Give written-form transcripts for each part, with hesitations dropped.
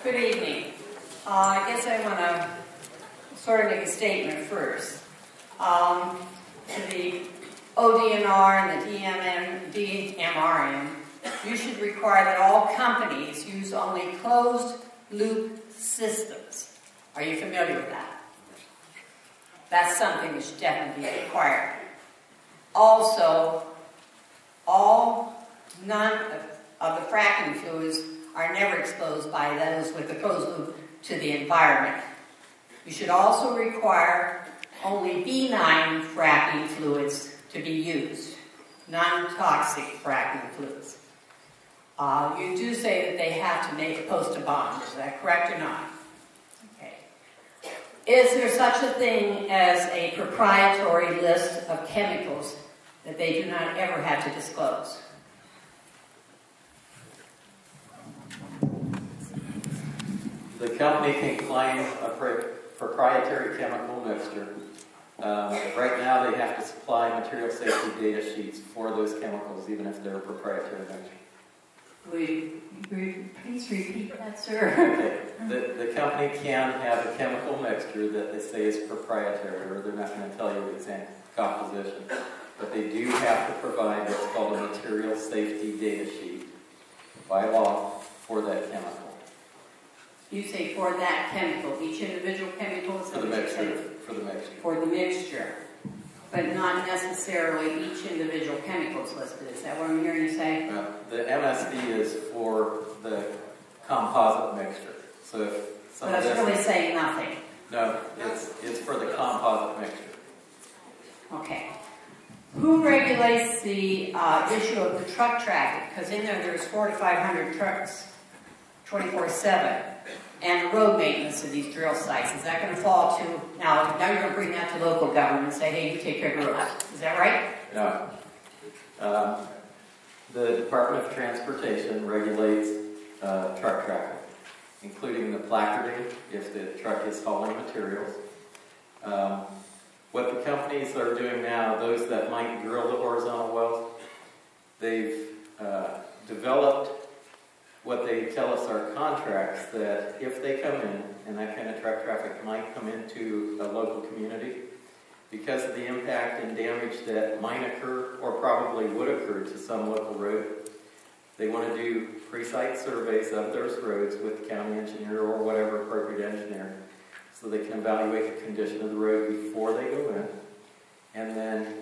Good evening. I guess I want to sort of make a statement first. To the Odnr and the DMRM, you should require that all companies use only closed-loop systems. Are you familiar with that? That's something that should definitely be required. Also, none of the fracking fluids are never exposed by those with the closed loop to the environment. You should also require only benign fracking fluids to be used, non-toxic fracking fluids. You do say that they have to post a bond. Is that correct or not? Okay. Is there such a thing as a proprietary list of chemicals that they do not ever have to disclose? The company can claim a proprietary chemical mixture. Right now they have to supply material safety data sheets for those chemicals, even if they're a proprietary mixture. Will you please repeat that, sir? Okay. The company can have a chemical mixture that they say is proprietary, or they're not going to tell you the exact composition. But they do have to provide what's called a material safety data sheet by law for that chemical. You say for that chemical, each individual chemical is for the mixture. For the mixture. For the mixture, but not necessarily each individual chemical is listed. Is that what I'm hearing you say? The MSD is for the composite mixture. So if so that's really saying nothing. No, it's for the composite mixture. Okay. Who regulates the issue of the truck traffic? Because in there's 400 to 500 trucks, 24/7. And the road maintenance of these drill sites. Is that going to fall to, now you're going to bring that to local government and say, hey, you take care of the roads. Is that right? No. The Department of Transportation regulates truck traffic, including the placarding if the truck is hauling materials. What the companies are doing now, those that might drill the horizontal wells, they've developed what they tell us are contracts that if they come in, and that kind of truck traffic might come into a local community, because of the impact and damage that might occur or probably would occur to some local road, they want to do pre-site surveys of those roads with the county engineer or whatever appropriate engineer, so they can evaluate the condition of the road before they go in, and then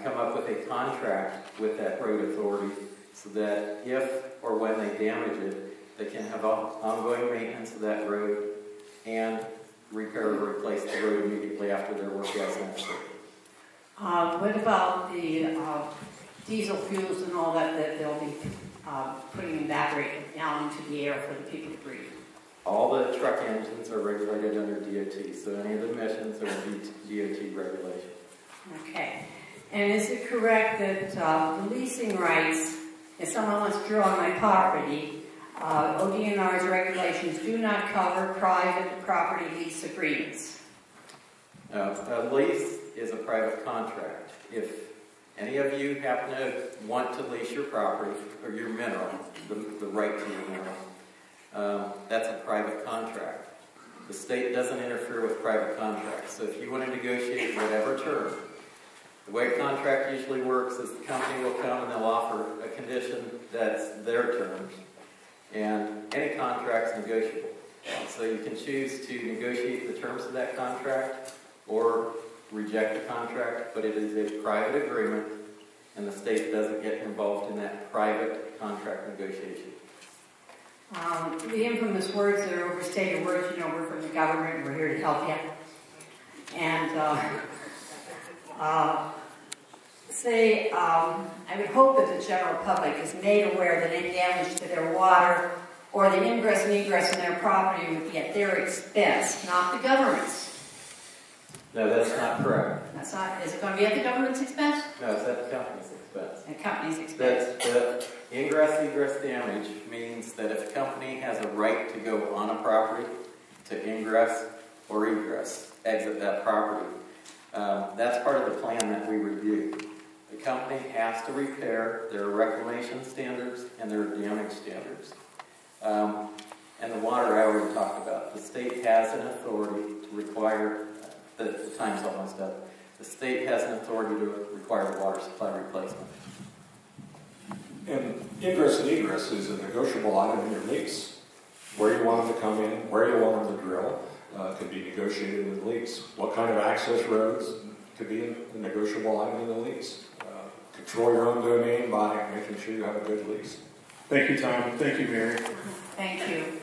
come up with a contract with that road authority so that if or when they damage it, they can have ongoing maintenance of that road and repair or replace the road immediately after their work is necessary. What about the diesel fuels and all that they'll be putting evaporated down into the air for the people to breathe? All the truck engines are regulated under DOT, so any of the emissions are DOT regulation. Okay. And is it correct that the leasing rights, if someone wants to drill on my property, ODNR's regulations do not cover private property lease agreements? No, a lease is a private contract. If any of you happen to want to lease your property or your mineral, the right to your mineral, that's a private contract. The state doesn't interfere with private contracts. So if you want to negotiate whatever term, the way a contract usually works is the company will come and they'll offer a condition that's their terms, and any contract's negotiable. So you can choose to negotiate the terms of that contract or reject the contract, but it is a private agreement, and the state doesn't get involved in that private contract negotiation. The infamous words that are overstated words, you know, we're from the government and we're here to help you. And I would hope that the general public is made aware that any damage to their water or the ingress and egress in their property would be at their expense, not the government's. No, that's not correct. That's not. Is it going to be at the government's expense? No, it's at the company's expense. At the company's expense. The ingress-egress damage means that if a company has a right to go on a property to ingress or egress, exit that property, that's part of the plan that we review. The company has to repair their reclamation standards and their damage standards. And the water I already talked about. The state has an authority to require, the time's almost up, the state has an authority to require the water supply replacement. And ingress and egress is a negotiable item in your lease. Where you want them to come in, where you want them to drill, could be negotiated in the lease. What kind of access roads could be a negotiable item in the lease. Control your own domain by making sure you have a good lease. Thank you, Tom. Thank you, Mary. Thank you.